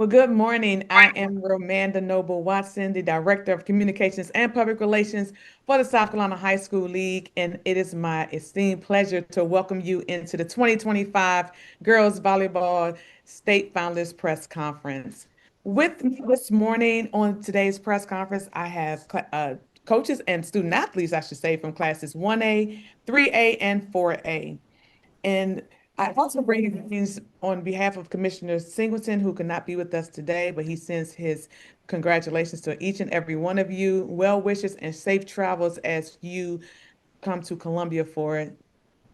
Well, good morning. I am Romanda Noble Watson, the Director of Communications and Public Relations for the South Carolina High School League, and it is my esteemed pleasure to welcome you into the 2025 Girls Volleyball State Finalist Press Conference. With me this morning on today's press conference, I have coaches and student athletes, I should say, from classes 1A, 3A, and 4A. And I also bring these on behalf of Commissioner Singleton, who could not be with us today, but he sends his congratulations to each and every one of you. Well wishes and safe travels as you come to Columbia for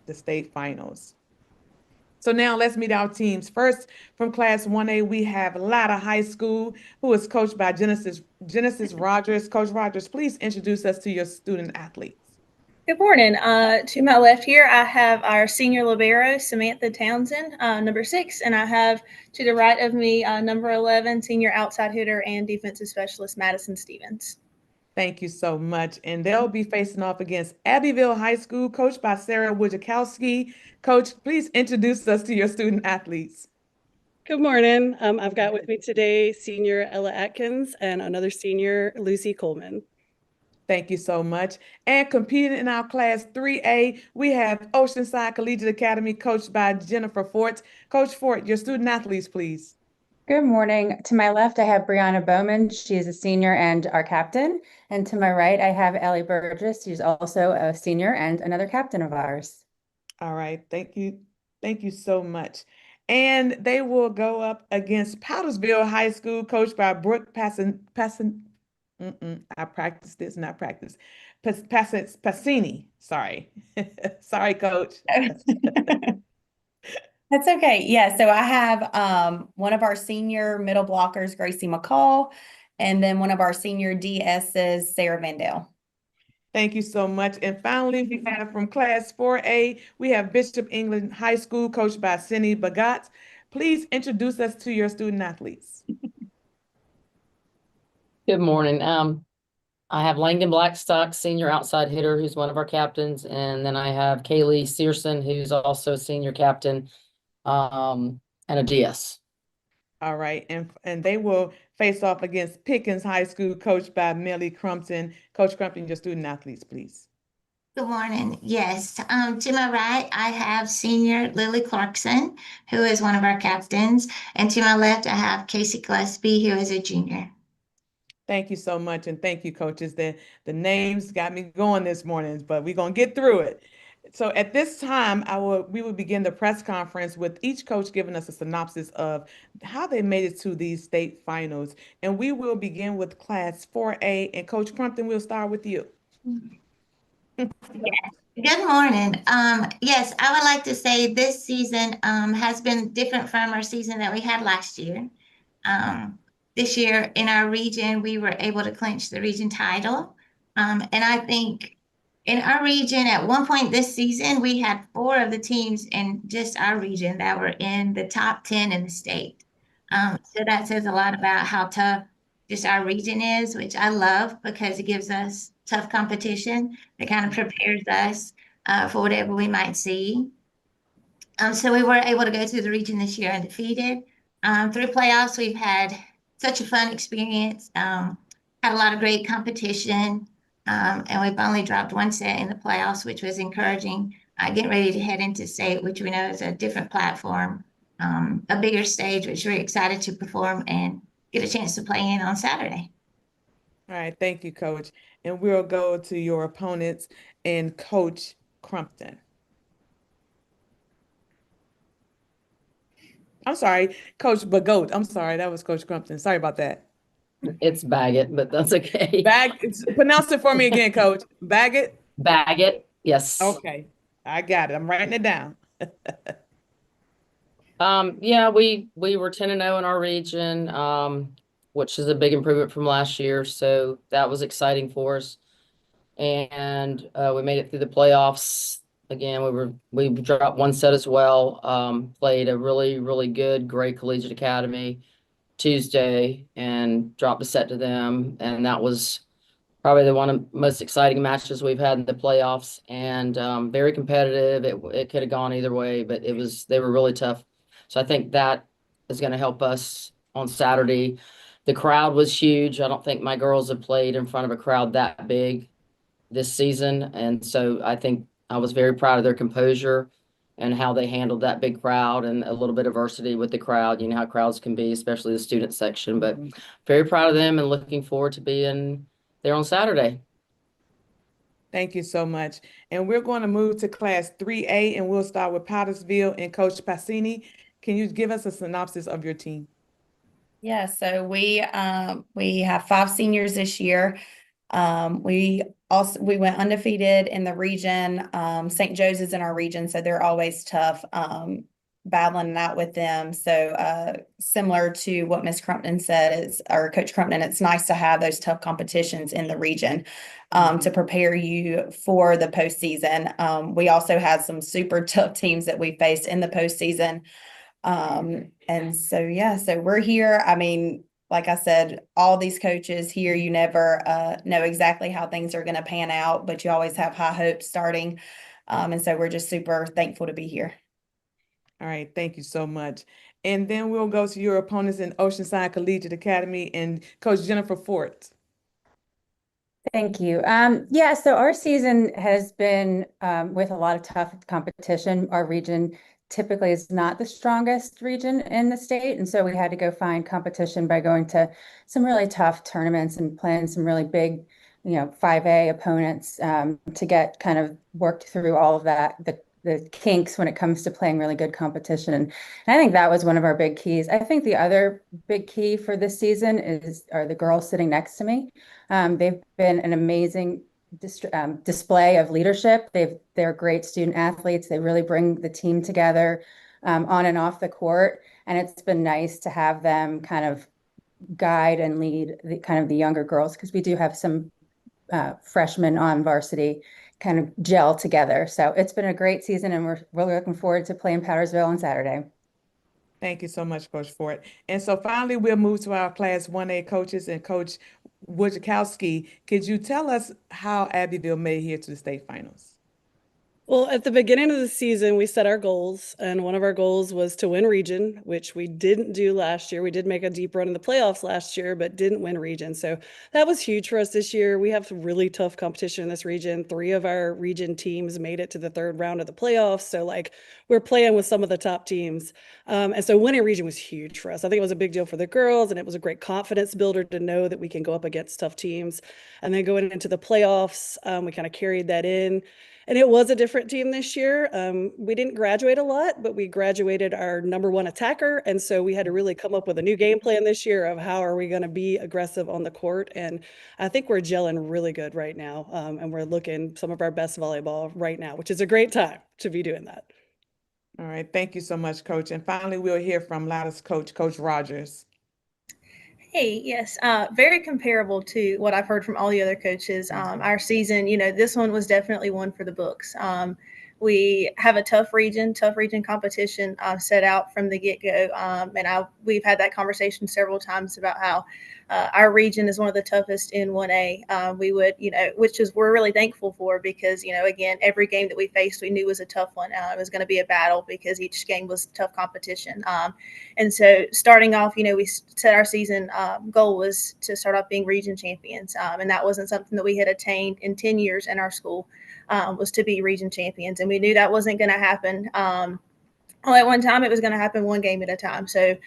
the state finals. So now let's meet our teams. First, from Class 1A, we have Latta High School, who is coached by Genesis Rogers. Coach Rogers, please introduce us to your student athletes. Good morning. To my left here, I have our senior libero, Samantha Townsend, number 6, and I have to the right of me, number 11, senior outside hitter and defensive specialist, Madison Stevens. Thank you so much. And they'll be facing off against Abbeville High School, coached by Sarah Wojciechowski. Coach, please introduce us to your student athletes. Good morning. I've got with me today senior Ella Atkins and another senior, Lucy Coleman. Thank you so much. And competing in our Class 3A, we have Oceanside Collegiate Academy, coached by Jennifer Fort. Coach Fort, your student athletes, please. Good morning. To my left, I have Brianna Bowman. She is a senior and our captain. And to my right, I have Ellie Burgess. She's also a senior and another captain of ours. All right. Thank you. Thank you so much. And they will go up against Powdersville High School, coached by Brooke I practiced this, not practice. Passini. Sorry. Sorry, coach. That's okay. Yeah, so I have one of our senior middle blockers, Gracie McCall, and then one of our senior DSs, Sarah Vandale. Thank you so much. And finally, we have from Class 4A, we have Bishop England High School, coached by Cindy Bagat. Please introduce us to your student athletes. Good morning. I have Langdon Blackstock, senior outside hitter, who's one of our captains, and then I have Kaylee Searson, who's also a senior captain, and a DS. All right, and they will face off against Pickens High School, coached by Millie Crumpton. Coach Crumpton, your student athletes, please. Good morning. Yes. To my right, I have senior Lily Clarkson, who is one of our captains. And to my left, I have Casey Gillespie, who is a junior. Thank you so much, and thank you, coaches. The names got me going this morning, but we're gonna get through it. So at this time, we will begin the press conference with each coach giving us a synopsis of how they made it to these state finals. And we will begin with Class 4A. And Coach Crumpton, we'll start with you. Yes. Good morning. Yes, I would like to say this season has been different from our season that we had last year. This year in our region, we were able to clinch the region title. And I think in our region, at one point this season, we had 4 of the teams in just our region that were in the top 10 in the state. So that says a lot about how tough just our region is, which I love because it gives us tough competition that kind of prepares us for whatever we might see. So we were able to go through the region this year undefeated. Through playoffs, we've had such a fun experience, had a lot of great competition, and we've only dropped 1 set in the playoffs, which was encouraging. Getting ready to head into state, which we know is a different platform, a bigger stage, which we're excited to perform and get a chance to play in on Saturday. All right, thank you, Coach. And we'll go to your opponents and Coach Crumpton. I'm sorry, Coach Bagot. I'm sorry, that was Coach Crumpton. Sorry about that. It's Baggett, but that's okay. Pronounce it for me again, Coach. Baggett? Baggett, yes. Okay, I got it. I'm writing it down. Yeah, we were 10-0 in our region, which is a big improvement from last year. So that was exciting for us. And we made it through the playoffs. Again, we dropped 1 set as well. Played a really, really good, great collegiate academy Tuesday and dropped a set to them. And that was probably one of the most exciting matches we've had in the playoffs, and very competitive. It could have gone either way, but they were really tough. So I think that is going to help us on Saturday. The crowd was huge. I don't think my girls have played in front of a crowd that big this season. And so I think I was very proud of their composure and how they handled that big crowd and a little bit of adversity with the crowd. You know how crowds can be, especially the student section, but very proud of them and looking forward to being there on Saturday. Thank you so much. And we're going to move to class 3A, and we'll start with Powdersville and Coach Passini. Can you give us a synopsis of your team? Yeah, so we have 5 seniors this year. We went undefeated in the region. St. Joe's is in our region, so they're always tough, battling it out with them. So similar to what Miss Crumpton said, or Coach Crumpton, it's nice to have those tough competitions in the region to prepare you for the postseason. We also had some super tough teams that we faced in the postseason. And so, yeah, so we're here. I mean, like I said, all these coaches here, you never know exactly how things are going to pan out, but you always have high hopes starting. And so we're just super thankful to be here. All right, thank you so much. And then we'll go to your opponents in Oceanside Collegiate Academy and Coach Jennifer Fort. Thank you. Yeah, so our season has been with a lot of tough competition. Our region typically is not the strongest region in the state, and so we had to go find competition by going to some really tough tournaments and playing some really big, 5A opponents to get kind of worked through all of that, the kinks when it comes to playing really good competition. And I think that was one of our big keys. I think the other big key for this season are the girls sitting next to me. They've been an amazing display of leadership. They're great student athletes. They really bring the team together on and off the court. And it's been nice to have them kind of guide and lead the younger girls, because we do have some freshmen on varsity kind of gel together. So it's been a great season, and we're really looking forward to playing Powdersville on Saturday. Thank you so much, Coach Fort. And so finally, we'll move to our Class 1A coaches, and Coach Wojciechowski. Could you tell us how Abbeville made it here to the state finals? Well, at the beginning of the season, we set our goals, and one of our goals was to win region, which we didn't do last year. We did make a deep run in the playoffs last year, but didn't win region. So that was huge for us this year. We have really tough competition in this region. 3 of our region teams made it to the 3rd round of the playoffs. So we're playing with some of the top teams. And so winning region was huge for us. I think it was a big deal for the girls, and it was a great confidence builder to know that we can go up against tough teams. And then going into the playoffs, we kind of carried that in. And it was a different team this year. We didn't graduate a lot, but we graduated our #1 attacker. And so we had to really come up with a new game plan this year of how are we going to be aggressive on the court. And I think we're gelling really good right now. And we're looking some of our best volleyball right now, which is a great time to be doing that. All right, thank you so much, Coach. And finally, we'll hear from Loudest Coach, Coach Rogers. Hey, yes, very comparable to what I've heard from all the other coaches. Our season, this one was definitely one for the books. We have a tough region competition set out from the get-go. And we've had that conversation several times about how our region is one of the toughest in 1A. We're really thankful for, because, again, every game that we faced, we knew was a tough one. It was going to be a battle because each game was tough competition. And so starting off, we set our season goal was to start off being region champions. And that wasn't something that we had attained in 10 years in our school, was to be region champions. And we knew that wasn't going to happen all at one time. It was going to happen one game at a time. So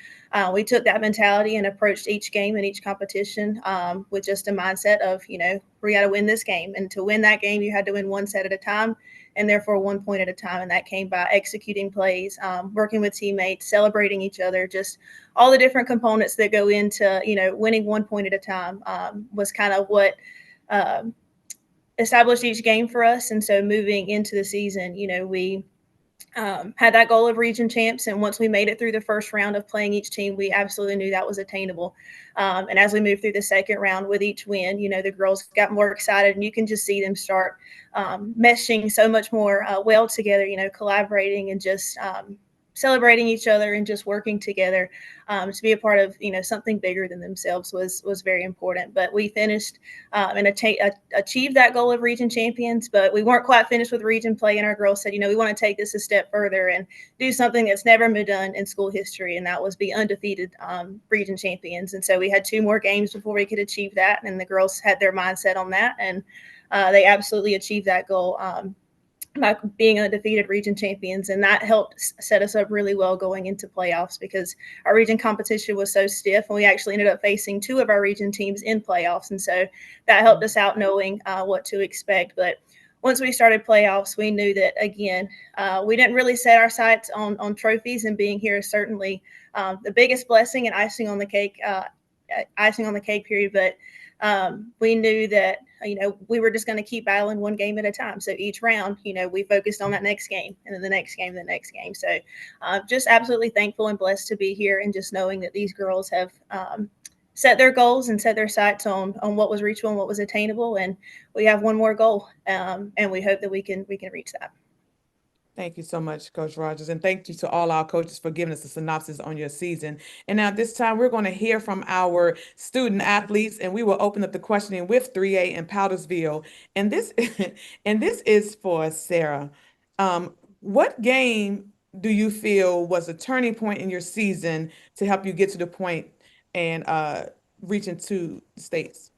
we took that mentality and approached each game and each competition with just a mindset of, we got to win this game. And to win that game, you had to win one set at a time, and therefore 1 point at a time. And that came by executing plays, working with teammates, celebrating each other, just all the different components that go into, winning 1 point at a time was kind of what established each game for us. And so moving into the season, we had that goal of region champs. And once we made it through the first round of playing each team, we absolutely knew that was attainable. And as we moved through the second round with each win, the girls got more excited, and you can just see them start meshing so much more well together, collaborating and just celebrating each other and just working together to be a part of something bigger than themselves was very important. But we finished and achieved that goal of region champions, but we weren't quite finished with region play, and our girls said, we want to take this a step further and do something that's never been done in school history, and that was be undefeated region champions. And so we had 2 more games before we could achieve that, and the girls had their mindset on that, and they absolutely achieved that goal by being undefeated region champions. And that helped set us up really well going into playoffs, because our region competition was so stiff, and we actually ended up facing 2 of our region teams in playoffs. And so that helped us out knowing what to expect. But once we started playoffs, we knew that, again, we didn't really set our sights on trophies, and being here is certainly the biggest blessing and icing on the cake period. But we knew that we were just going to keep battling one game at a time. So each round, we focused on that next game, and then the next game, the next game. So just absolutely thankful and blessed to be here, and just knowing that these girls have set their goals and set their sights on what was reachable and what was attainable. And we have one more goal, and we hope that we can reach that. Thank you so much, Coach Rogers, and thank you to all our coaches for giving us a synopsis on your season. And now this time we're going to hear from our student athletes, and we will open up the questioning with 3A in Powdersville. And this and this is for Sarah. What game do you feel was a turning point in your season to help you get to the point and reaching to the states?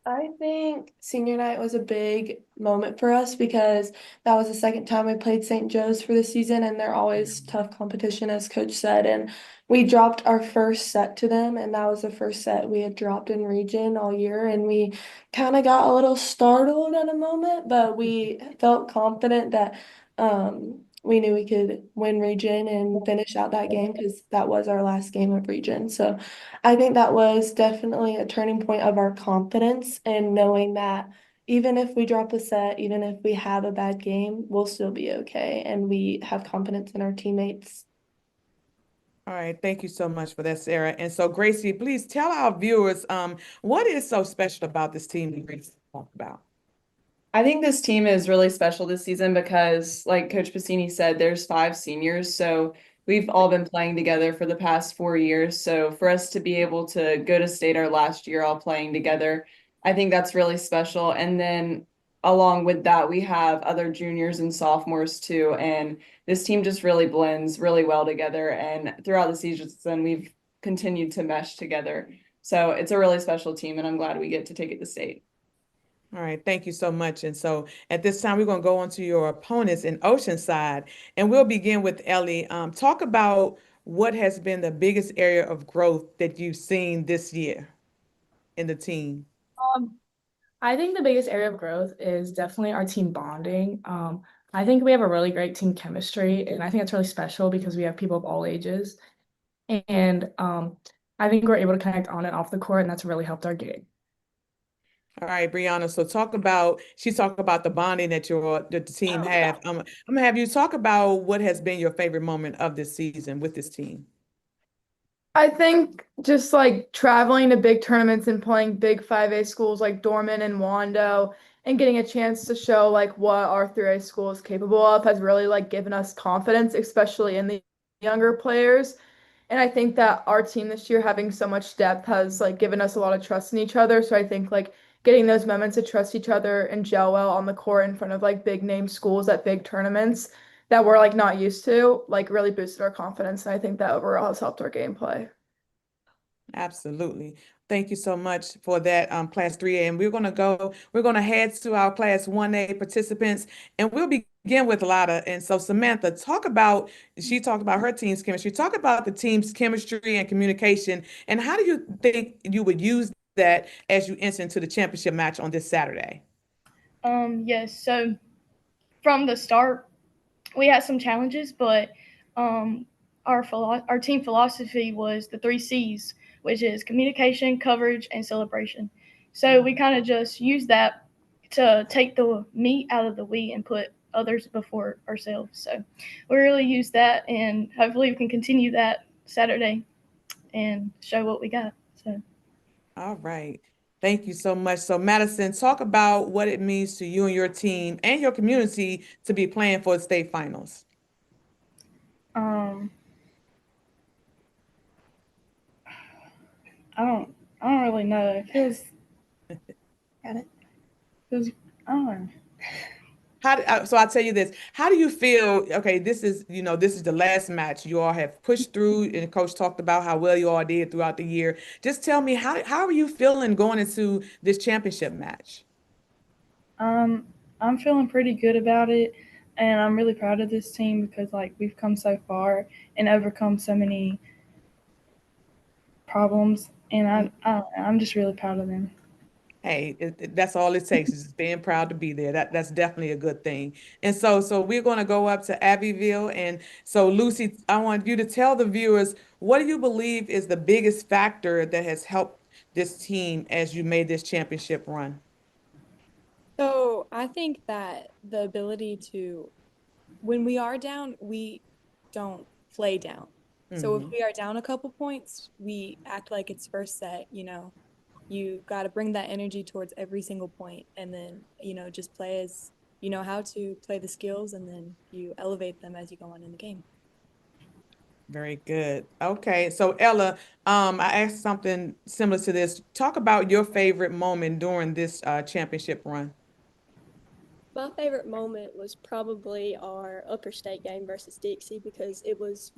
I think senior night was a big moment for us because that was the second time we played St. Joe's for the season, and they're always tough competition, as Coach said. And we dropped our first set to them, and that was the first set we had dropped in region all year. And we kind of got a little startled at a moment, but we felt confident that we knew we could win region and finish out that game because that was our last game of region. So I think that was definitely a turning point of our confidence, and knowing that even if we drop a set, even if we have a bad game, we'll still be okay. And we have confidence in our teammates. All right, thank you so much for that, Sarah. And so, Gracie, please tell our viewers what is so special about this team that Gracie talked about. I think this team is really special this season because, like Coach Passini said, there's 5 seniors. So we've all been playing together for the past 4 years. So for us to be able to go to state our last year all playing together, I think that's really special. And then along with that, we have other juniors and sophomores too. And this team just really blends really well together. And throughout the season, we've continued to mesh together. So it's a really special team, and I'm glad we get to take it to state. All right, thank you so much. And so at this time, we're going to go on to your opponents in Oceanside, and we'll begin with Ellie. Talk about what has been the biggest area of growth that you've seen this year in the team. I think the biggest area of growth is definitely our team bonding. I think we have a really great team chemistry, and I think it's really special because we have people of all ages. And I think we're able to connect on and off the court, and that's really helped our game. All right, Brianna. So talk about the bonding that the team have. I'm gonna have you talk about what has been your favorite moment of this season with this team. I think just like traveling to big tournaments and playing big 5A schools like Dorman and Wando, and getting a chance to show like what our 3A school is capable of has really like given us confidence, especially in the younger players. And I think that our team this year having so much depth has like given us a lot of trust in each other. So I think like getting those moments to trust each other and gel well on the court in front of like big name schools at big tournaments that we're like not used to, like really boosted our confidence. And I think that overall has helped our gameplay. Absolutely. Thank you so much for that, Class 3A. And we're gonna head to our Class 1A participants, and we'll begin with Lotta. And so Samantha, she talked about her team's chemistry. Talk about the team's chemistry and communication, and how do you think you would use that as you enter into the championship match on this Saturday? Yes, so from the start, we had some challenges, but our team philosophy was the 3 C's, which is communication, coverage, and celebration. So we kind of just used that to take the me out of the we and put others before ourselves. So we really used that, and hopefully we can continue that Saturday and show what we got. So. All right. Thank you so much. So Madison, talk about what it means to you and your team and your community to be playing for the state finals. Um, I don't really know. It feels Got it. feels I don't know. So I'll tell you this. How do you feel? Okay, this is, this is the last match. You all have pushed through, and coach talked about how well you all did throughout the year. Just tell me, how are you feeling going into this championship match? I'm feeling pretty good about it, and I'm really proud of this team because like we've come so far and overcome so many problems, and I'm just really proud of them. Hey, that's all it takes is just being proud to be there. That's definitely a good thing. And so we're going to go up to Abbeville. And so Lucy, I want you to tell the viewers, what do you believe is the biggest factor that has helped this team as you made this championship run? So I think that the ability to, when we are down, we don't play down. So if Mhm. we are down a couple points, we act like it's first set, you know. You got to bring that energy towards every single point and then, just play as you know how to play the skills and then you elevate them as you go on in the game. Very good. Okay, so Ella, I asked something similar to this. Talk about your favorite moment during this championship run. My favorite moment was probably our upper state game versus Dixie because it was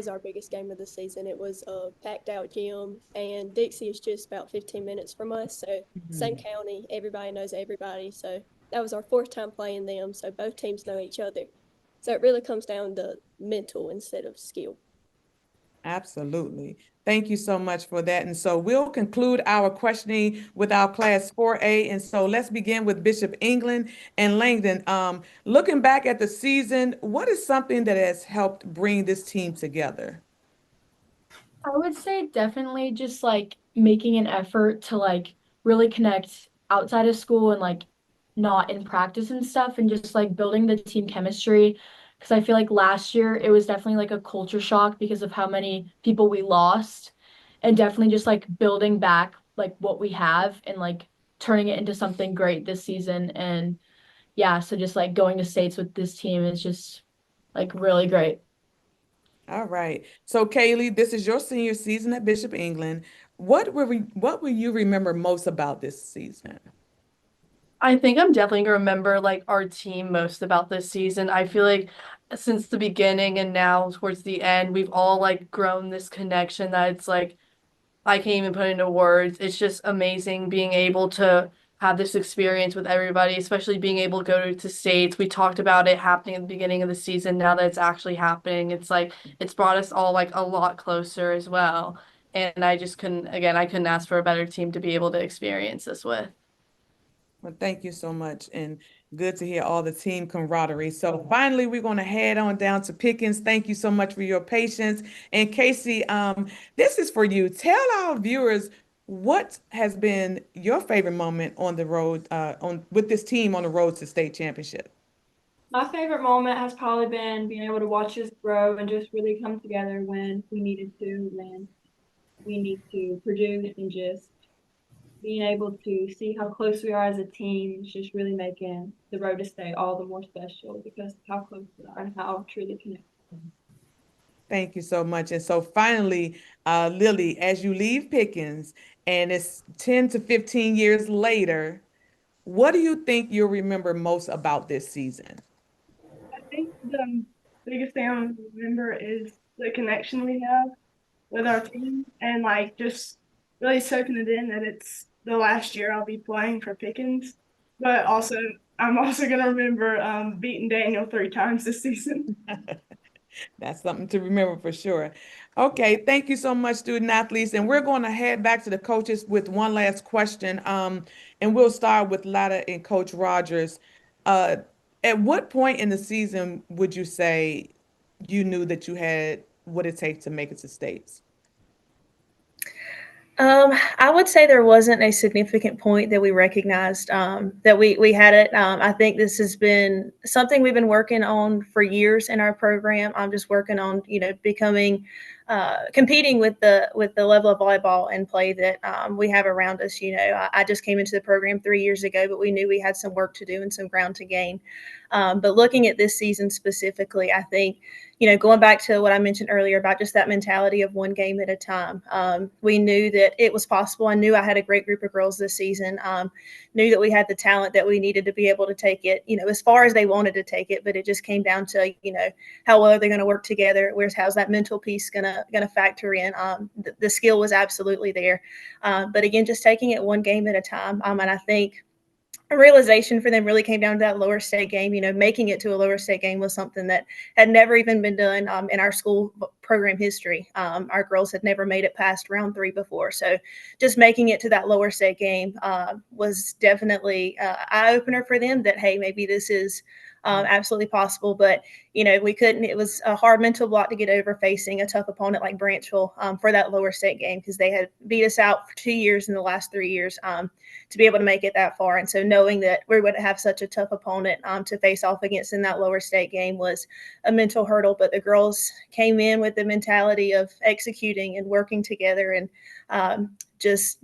our biggest game of the season. It was a packed out gym and Dixie is just about 15 minutes from us. So same county, everybody knows everybody. So that was our fourth time playing them. So both teams know each other. So it really comes down to mental instead of skill. Absolutely. Thank you so much for that. And so we'll conclude our questioning with our class 4A. And so let's begin with Bishop England and Langdon. Looking back at the season, what is something that has helped bring this team together? I would say definitely just like making an effort to like really connect outside of school and like not in practice and stuff and just like building the team chemistry. Because I feel like last year it was definitely like a culture shock because of how many people we lost and definitely just like building back like what we have and like turning it into something great this season. And yeah, so just like going to states with this team is just like really great. All right. So Kaylee, this is your senior season at Bishop England. What will you remember most about this season? I think I'm definitely gonna remember like our team most about this season. I feel like since the beginning and now towards the end, we've all like grown this connection that it's like I can't even put into words. It's just amazing being able to have this experience with everybody, especially being able to go to states. We talked about it happening at the beginning of the season. Now that it's actually happening, it's like it's brought us all like a lot closer as well. And I couldn't ask for a better team to be able to experience this with. Well, thank you so much, and good to hear all the team camaraderie. So finally, we're going to head on down to Pickens. Thank you so much for your patience. And Casey, this is for you. Tell our viewers what has been your favorite moment on the road, on with this team on the road to state championship. My favorite moment has probably been being able to watch us grow and just really come together when we needed to, when we need to produce, and just being able to see how close we are as a team is just really making the road to state all the more special because of how close we are and how truly connected. Thank you so much. And so finally, Lily, as you leave Pickens and it's 10 to 15 years later, what do you think you'll remember most about this season? I think the biggest thing I remember is the connection we have with our team and like just really soaking it in that it's the last year I'll be playing for Pickens. But also, I'm also gonna remember beating Daniel 3 times this season. That's something to remember for sure. Okay, thank you so much, student athletes. And we're going to head back to the coaches with one last question. And we'll start with Lada and Coach Rogers. Uh, at what point in the season would you say you knew that you had what it takes to make it to states? I would say there wasn't a significant point that we recognized that we had it. I think this has been something we've been working on for years in our program. I'm just working on, becoming competing with the level of volleyball and play that we have around us. I just came into the program 3 years ago, but we knew we had some work to do and some ground to gain. But looking at this season specifically, I think, going back to what I mentioned earlier about just that mentality of one game at a time, we knew that it was possible. I knew I had a great group of girls this season, knew that we had the talent that we needed to be able to take it, as far as they wanted to take it. But it just came down to, how well are they going to work together? How's that mental piece gonna factor in? The skill was absolutely there. But again, just taking it one game at a time. And I think a realization for them really came down to that lower state game. Making it to a lower state game was something that had never even been done in our school program history. Our girls had never made it past round 3 before. So just making it to that lower state game was definitely an eye-opener for them that, hey, maybe this is absolutely possible. But, we couldn't. It was a hard mental block to get over facing a tough opponent like Branchville for that lower state game, because they had beat us out for 2 years in the last 3 years to be able to make it that far. And so knowing that we would have such a tough opponent to face off against in that lower state game was a mental hurdle. But the girls came in with the mentality of executing and working together, and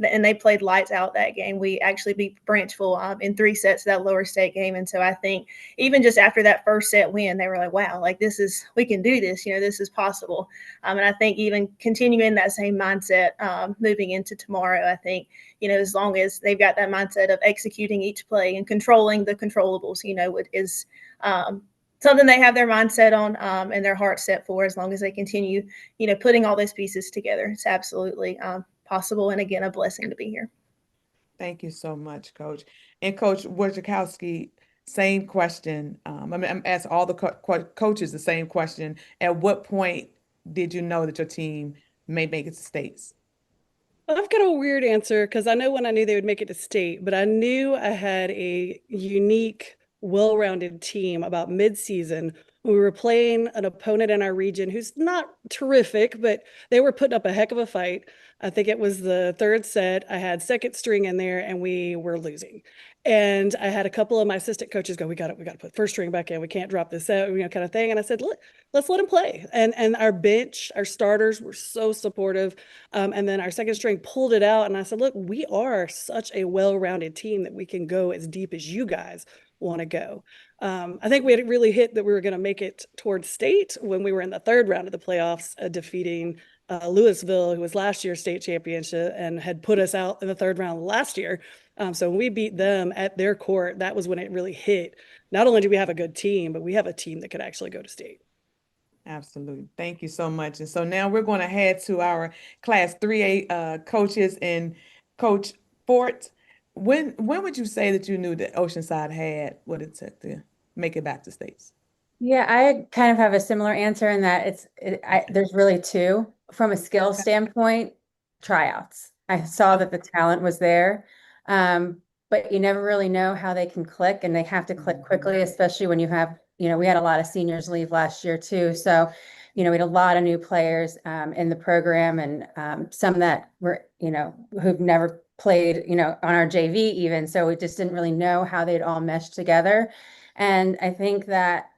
and they played lights out that game. We actually beat Branchville in 3 sets that lower state game. And so I think even just after that first set win, they were like, wow, like we can do this, this is possible. And I think even continuing that same mindset moving into tomorrow, I think, as long as they've got that mindset of executing each play and controlling the controllables, is something they have their mindset on and their heart set for, as long as they continue, putting all those pieces together. It's absolutely possible. And again, a blessing to be here. Thank you so much, Coach. And Coach Wojciechowski, same question. I'm asking all the coaches the same question. At what point did you know that your team may make it to states? I've got a weird answer, because I know when I knew they would make it to state, but I knew I had a unique, well-rounded team about mid-season when we were playing an opponent in our region who's not terrific, but they were putting up a heck of a fight. I think it was the 3rd set. I had second string in there and we were losing. And I had a couple of my assistant coaches go, we got to put first string back in. We can't drop this out, kind of thing. And I said, look, let's let them play. And our bench, our starters were so supportive. And then our second string pulled it out. And I said, look, we are such a well-rounded team that we can go as deep as you guys want to go. I think we had really hit that we were going to make it towards state when we were in the 3rd round of the playoffs, defeating Louisville, who was last year's state championship and had put us out in the 3rd round last year. So when we beat them at their court, that was when it really hit. Not only do we have a good team, but we have a team that could actually go to state. Absolutely. Thank you so much. And so now we're going to head to our Class 3A coaches. And Coach Fort, when would you say that you knew that Oceanside had what it took to make it back to states? Yeah, I kind of have a similar answer in that there's really 2. From a skill standpoint, tryouts. I saw that the talent was there, but you never really know how they can click, and they have to click quickly, especially when you have, we had a lot of seniors leave last year too. So, we had a lot of new players in the program, and some that were, who've never played, on our JV even. So we just didn't really know how they'd all mesh together. And I think that,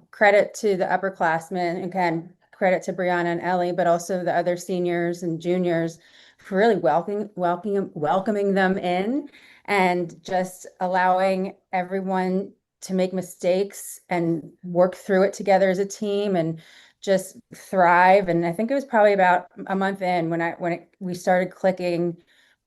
credit to the upperclassmen, again, credit to Brianna and Ellie, but also the other seniors and juniors for really welcoming them in and just allowing everyone to make mistakes and work through it together as a team and just thrive. And I think it was probably about a month in when we started clicking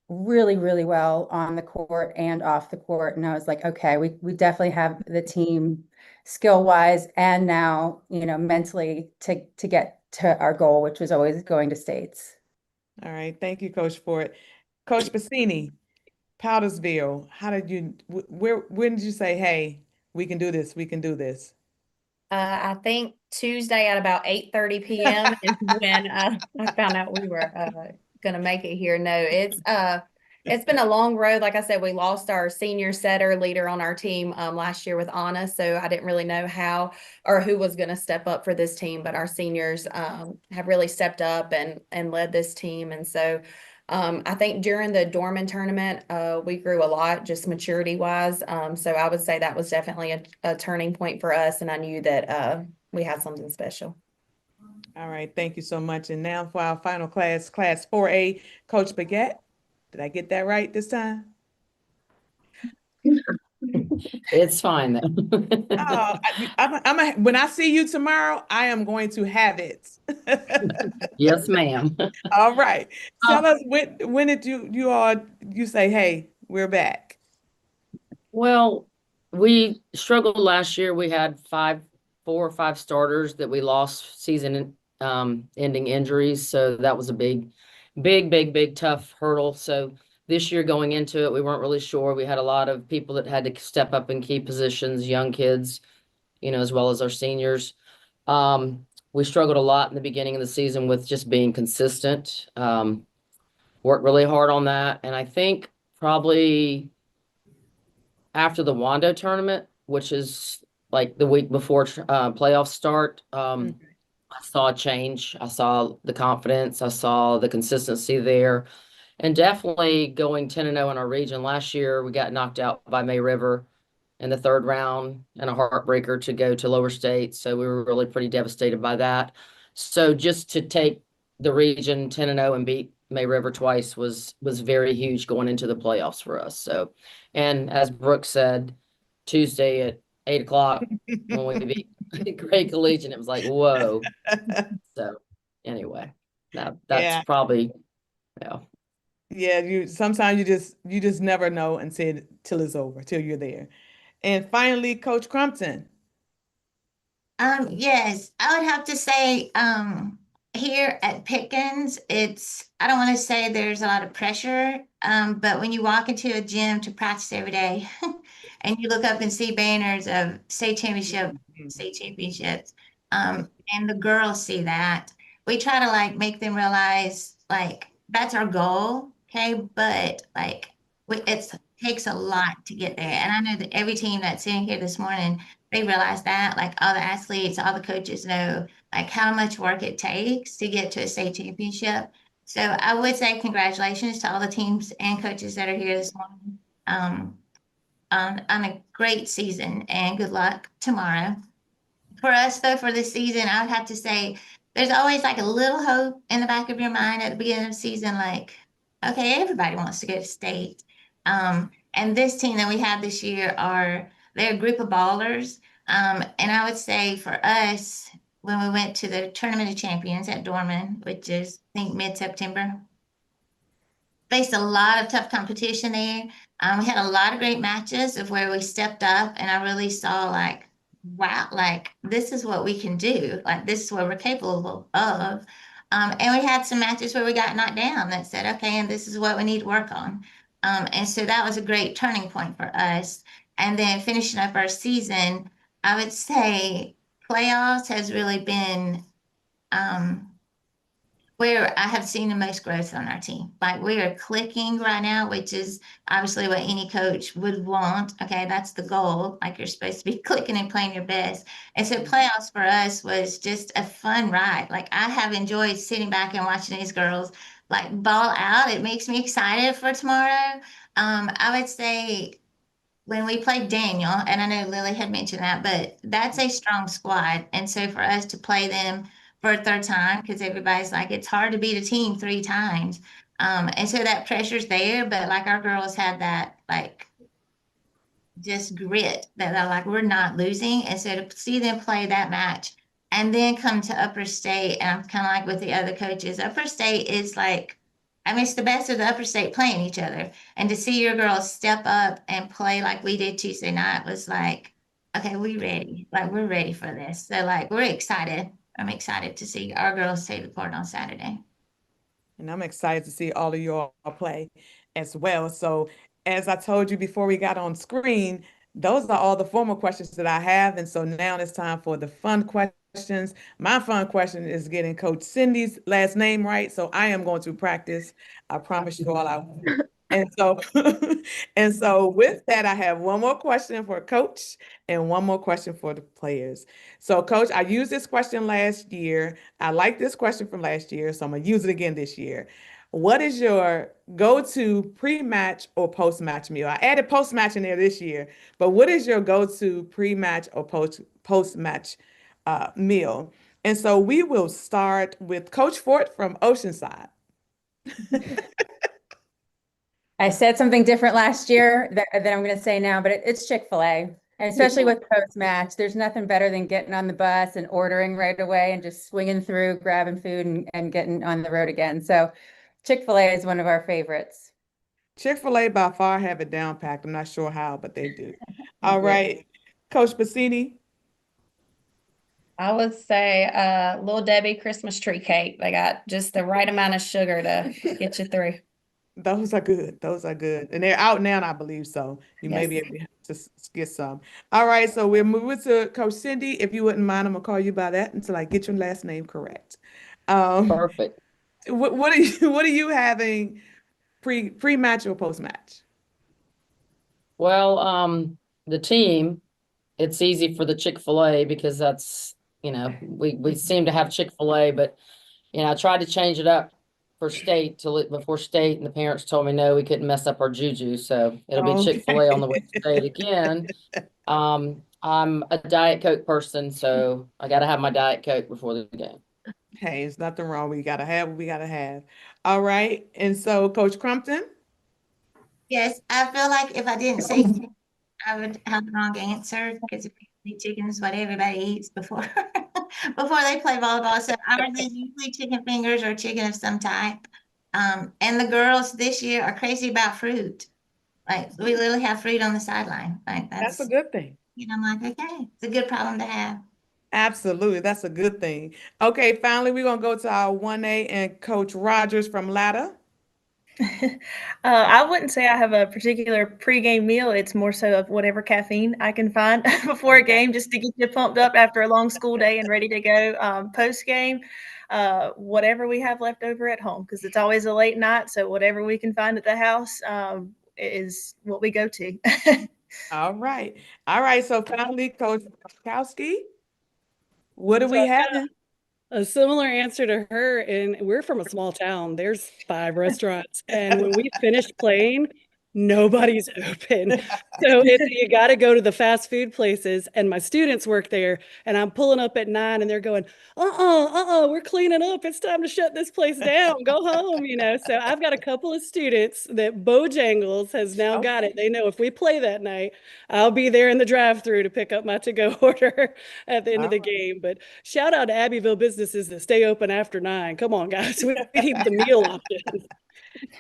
really, really well on the court and off the court. And I was like, okay, we definitely have the team skill wise and now, mentally to get to our goal, which was always going to states. All right. Thank you, Coach Fort. Coach Bassini, Powdersville, when did you say, hey, we can do this, we can do this? I think Tuesday at about 8:30 p.m. is when I found out we were gonna make it here. No, it's been a long road. Like I said, we lost our senior setter leader on our team last year with Anna, so I didn't really know how or who was gonna step up for this team, but our seniors have really stepped up and led this team. And so I think during the Dorman tournament, we grew a lot, just maturity wise. So I would say that was definitely a turning point for us. And I knew that we had something special. All right, thank you so much. And now for our final class, Class 4A, Coach Baguette. Did I get that right this time? It's fine though. Oh, when I see you tomorrow, I am going to have it. Yes, ma'am. All right. Uh, Tell us when did you say, hey, we're back? Well, we struggled last year. We had 4 or 5 starters that we lost season ending injuries. So that was a big tough hurdle. So this year going into it, we weren't really sure. We had a lot of people that had to step up in key positions, young kids, as well as our seniors. We struggled a lot in the beginning of the season with just being consistent. Worked really hard on that. And I think probably after the Wando tournament, which is like the week before playoffs start, I saw a change. I saw the confidence. I saw the consistency there. And definitely going 10-0 in our region. Last year, we got knocked out by May River in the third round and a heartbreaker to go to lower state. So we were really pretty devastated by that. So just to take the region 10-0 and beat May River twice was very huge going into the playoffs for us. So, and as Brooke said, Tuesday at 8 o'clock when we beat Great Collegian, it was like, whoa. So anyway, that's Yeah. probably, yeah. Yeah, sometimes you just never know until it's over, till you're there. And finally, Coach Crumpton. Yes, I would have to say, here at Pickens, I don't want to say there's a lot of pressure, but when you walk into a gym to practice every day and you look up and see banners of state championships, and the girls see that, we try to like make them realize like that's our goal, okay? But like it takes a lot to get there. And I know that every team that's sitting here this morning, they realize that, like all the athletes, all the coaches know like how much work it takes to get to a state championship. So I would say congratulations to all the teams and coaches that are here this morning, um, on a great season, and good luck tomorrow. For us, though, for this season, I would have to say there's always like a little hope in the back of your mind at the beginning of the season, like, okay, everybody wants to go to state. And this team that we have this year they're a group of ballers. And I would say for us, when we went to the Tournament of Champions at Dorman, which is, I think, mid-September, faced a lot of tough competition there. We had a lot of great matches of where we stepped up, and I really saw like, wow, like this is what we can do. Like this is what we're capable of. And we had some matches where we got knocked down that said, okay, and this is what we need to work on. And so that was a great turning point for us. And then finishing up our season, I would say playoffs has really been um, where I have seen the most growth on our team. Like we are clicking right now, which is obviously what any coach would want. Okay, that's the goal. Like you're supposed to be clicking and playing your best. And so playoffs for us was just a fun ride. Like I have enjoyed sitting back and watching these girls like ball out. It makes me excited for tomorrow. I would say when we played Daniel, and I know Lily had mentioned that, but that's a strong squad. And so for us to play them for a third time, because everybody's like, it's hard to beat a team 3 times. And so that pressure's there, but like our girls had that like just grit that they're like, we're not losing. And so to see them play that match and then come to Upper State, and I'm kind of like with the other coaches, Upper State is like, I mean, it's the best of the Upper State playing each other. And to see your girls step up and play like we did Tuesday night was like, okay, we ready. Like we're ready for this. So like we're excited. I'm excited to see our girls take the court on Saturday. And I'm excited to see all of you all play as well. So, as I told you before we got on screen, those are all the formal questions that I have. And so now it's time for the fun questions. My fun question is getting Coach Cindy's last name right. So I am going to practice. I promise you all I will. And so, and so with that, I have one more question for Coach and one more question for the players. So, Coach, I used this question last year. I like this question from last year, so I'm gonna use it again this year. What is your go-to pre-match or post-match meal? I added post-match in there this year, but what is your go-to pre-match or post-match meal? And so we will start with Coach Fort from Oceanside. I said something different last year that I'm going to say now, but it's Chick-fil-A. And especially with post-match, there's nothing better than getting on the bus and ordering right away and just swinging through, grabbing food and getting on the road again. So Chick-fil-A is one of our favorites. Chick-fil-A by far have it down packed. I'm not sure how, but they do. They All do. right. Coach Bassini. I would say Little Debbie Christmas tree cake. They got just the right amount of sugar to get you through. Those are good. Those are good. And they're out now, I believe so. You may Yes. be able to get some. All right, so we're moving to Coach Cindy. If you wouldn't mind, I'm gonna call you by that until I get your last name correct. Perfect. What are you having pre-match or post-match? Well, the team, it's easy for the Chick-fil-A because that's, we seem to have Chick-fil-A, but I tried to change it up for state before state, and the parents told me no, we couldn't mess up our juju, so it'll be Chick-fil-A on the way to state again. I'm a Diet Coke person, so I got to have my Diet Coke before the game. Hey, there's nothing wrong. We gotta have what we gotta have. All right, and so Coach Crumpton. Yes, I feel like if I didn't say chicken, I would have the wrong answer because chicken is what everybody eats before before they play volleyball. So ours is usually chicken fingers or chicken of some type. And the girls this year are crazy about fruit. Like we literally have fruit on the sideline. Like That's a good thing. I'm like, okay, it's a good problem to have. Absolutely, that's a good thing. Okay, finally, we're gonna go to our 1A and Coach Rogers from Latta. I wouldn't say I have a particular pregame meal. It's more so of whatever caffeine I can find before a game just to get you pumped up after a long school day and ready to go. Post game, whatever we have left over at home, because it's always a late night. So whatever we can find at the house is what we go to. All right. All right. So finally, Coach Kowski, what are So we I've got having? a similar answer to her, and we're from a small town. There's 5 restaurants, and when we finish playing, nobody's open. So you got to go to the fast food places, and my students work there, and I'm pulling up at 9, and they're going, we're cleaning up. It's time to shut this place down. Go home, So I've got a couple of students that Bojangles has now got it. They know if we play that night, I'll be there in the drive-through to pick up my to-go order at the end of the game. But shout out to Abbeville businesses that stay open after 9. Come on, guys. We need the meal options.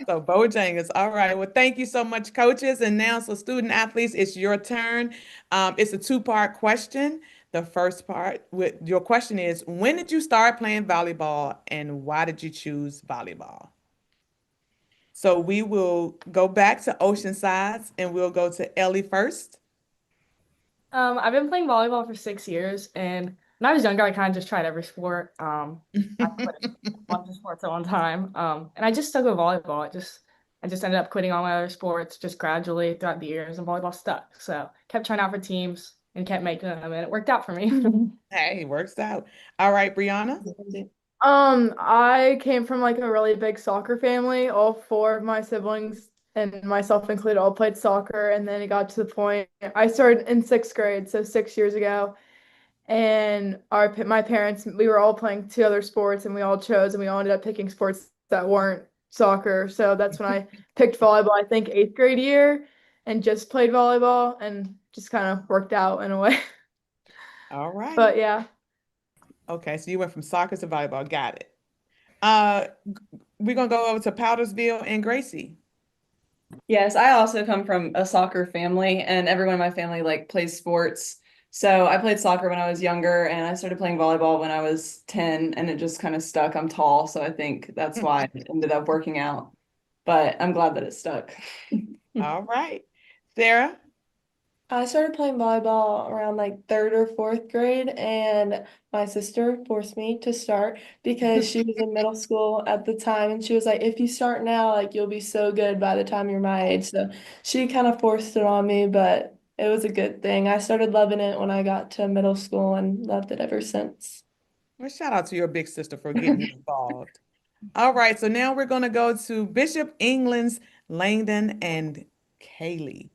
So Bojangles. All right. Well, thank you so much, coaches. And now, so student athletes, it's your turn. It's a 2-part question. The first part with your question is, when did you start playing volleyball and why did you choose volleyball? So we will go back to Oceansides and we'll go to Ellie first. I've been playing volleyball for 6 years, and when I was younger, I kind of just tried every sport. I quit a bunch of sports at one time, and I just stuck with volleyball. I just ended up quitting all my other sports just gradually throughout the years, and volleyball stuck. So kept trying out for teams and kept making them, and it worked out for me. Hey, it works out. All right, Brianna. I came from like a really big soccer family. All 4 of my siblings and myself included all played soccer, and then it got to the point I started in 6th grade, so 6 years ago. And my parents, we were all playing 2 other sports, and we all chose, and we all ended up picking sports that weren't soccer. So that's when I picked volleyball, I think 8th grade year, and just played volleyball, and just kind of worked out in a way. All right. But yeah. Okay, so you went from soccer to volleyball. Got it. We're gonna go over to Powdersville and Gracie. Yes, I also come from a soccer family, and everyone in my family plays sports. So I played soccer when I was younger, and I started playing volleyball when I was 10, and it just kind of stuck. I'm tall, so I think that's why it ended up working out. But I'm glad that it stuck. All right. Sarah? I started playing volleyball around like 3rd or 4th grade, and my sister forced me to start because she was in middle school at the time, and she was like, if you start now, like you'll be so good by the time you're my age. So she kind of forced it on me, but it was a good thing. I started loving it when I got to middle school and loved it ever since. Well, shout out to your big sister for getting you involved. All right, so now we're gonna go to Bishop England's Langdon and Kaylee.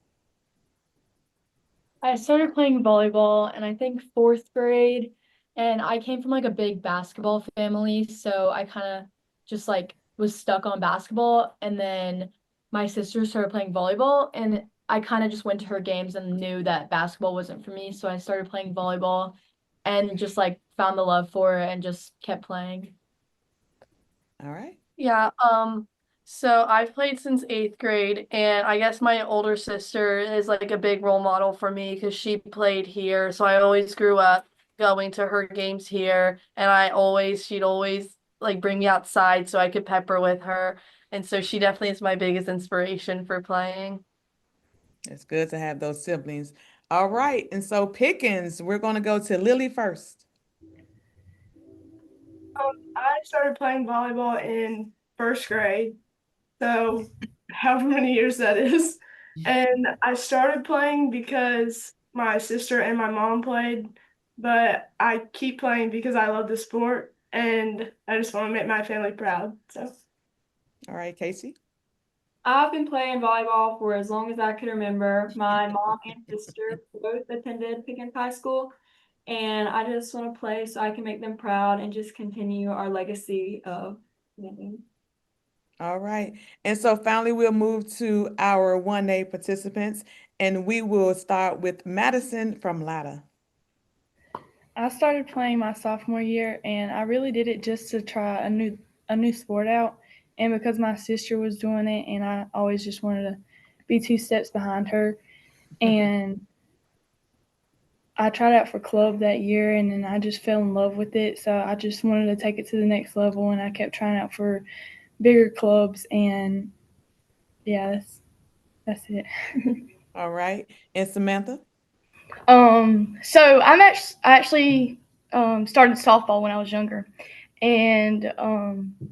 I started playing volleyball in I think 4th grade, And I came from like a big basketball family, so I kind of just like was stuck on basketball. And then my sister started playing volleyball, and I kind of just went to her games and knew that basketball wasn't for me. So I started playing volleyball and just like found the love for it and just kept playing. All right. Yeah, so I've played since 8th grade, and I guess my older sister is like a big role model for me because she played here. So I always grew up going to her games here, and she'd always like bring me outside so I could pepper with her. And so she definitely is my biggest inspiration for playing. It's good to have those siblings. All right. And so Pickens, we're going to go to Lily first. I started playing volleyball in 1st grade, so however many years that is. And I started playing because my sister and my mom played, but I keep playing because I love the sport and I just want to make my family proud. So, All right, Casey. I've been playing volleyball for as long as I can remember. My mom and sister both attended Pickens High School, and I just want to play so I can make them proud and just continue our legacy of winning. All right. And so finally, we'll move to our 1A participants, and we will start with Madison from Latta. I started playing my sophomore year, and I really did it just to try a new sport out, and because my sister was doing it, and I always just wanted to be 2 steps behind her, and I tried out for club that year, and then I just fell in love with it. So I just wanted to take it to the next level, and I kept trying out for bigger clubs, and yeah, that's it. All right. And Samantha? So I actually started softball when I was younger, and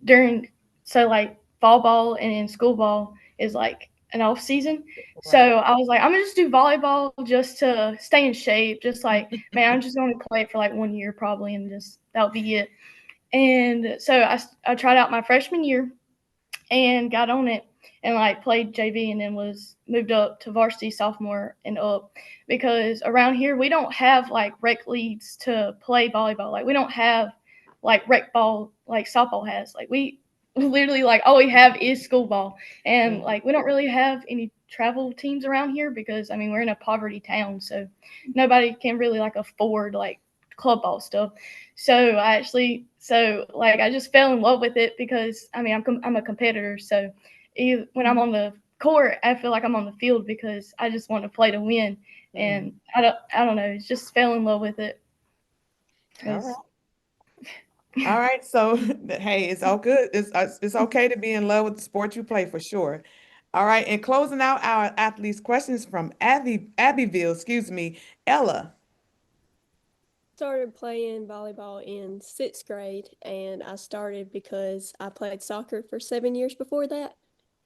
during like fall ball and then school ball is like an off season. So I was like, I'm gonna just do volleyball just to stay in shape. Just like, man, I'm just gonna play it for like 1 year probably, and just that'll be it. And so I tried out my freshman year and got on it and like played JV and then was moved up to varsity sophomore and up because around here we don't have like rec leagues to play volleyball. Like we don't have like rec ball like softball has. Like we literally like all we have is school ball and like we don't really have any travel teams around here because I mean we're in a poverty town so nobody can really like afford like club ball stuff. So I just fell in love with it because I mean I'm a competitor. So when I'm on the court, I feel like I'm on the field because I just want to play to win. And I don't know, just fell in love with it. All right. All right. So, hey, it's all good. It's okay to be in love with the sport you play for sure. All right. And closing out our athletes' questions from Abbeville, excuse me, Ella. Started playing volleyball in 6th grade, and I started because I played soccer for 7 years before that.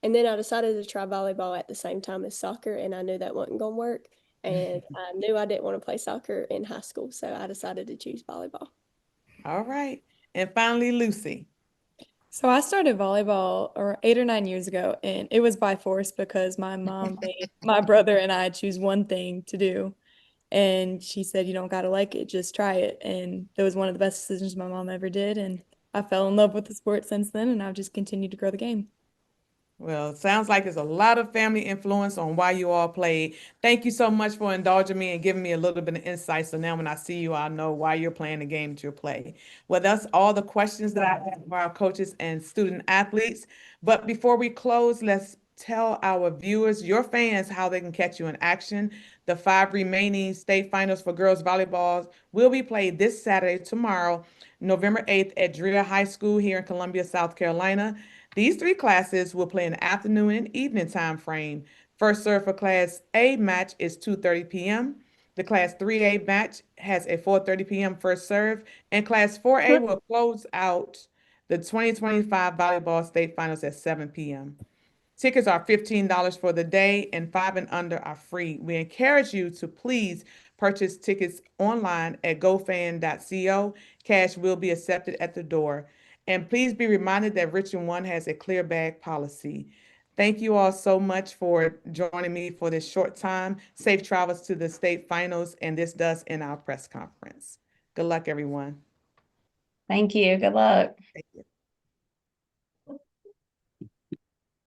And then I decided to try volleyball at the same time as soccer, and I knew that wasn't going to work. And I knew I didn't want to play soccer in high school, so I decided to choose volleyball. All right. And finally, Lucy. So I started volleyball 8 or 9 years ago, and it was by force because my mom made my brother and I choose one thing to do. And she said, you don't gotta like it, just try it. And it was one of the best decisions my mom ever did. And I fell in love with the sport since then, and I've just continued to grow the game. Well, it sounds like there's a lot of family influence on why you all played. Thank you so much for indulging me and giving me a little bit of insight. So now when I see you, I'll know why you're playing the game that you're playing. Well, that's all the questions that I have for our coaches and student athletes. But before we close, let's tell our viewers, your fans, how they can catch you in action. The 5 remaining state finals for girls volleyball will be played this Saturday, tomorrow, November 8th at Dreher High School here in Columbia, South Carolina. These 3 classes will play in the afternoon and evening time frame. First serve for Class A match is 2:30 p.m. The Class 3A match has a 4:30 p.m. first serve, and Class 4A will close out the 2025 Volleyball State Finals at 7 p.m. Tickets are $15 for the day, and 5 and under are free. We encourage you to please purchase tickets online at gofan.co. Cash will be accepted at the door. And please be reminded that Richmond One has a clear bag policy. Thank you all so much for joining me for this short time. Safe travels to the state finals, and this does end our press conference. Good luck, everyone. Thank you. Good luck. Thank you.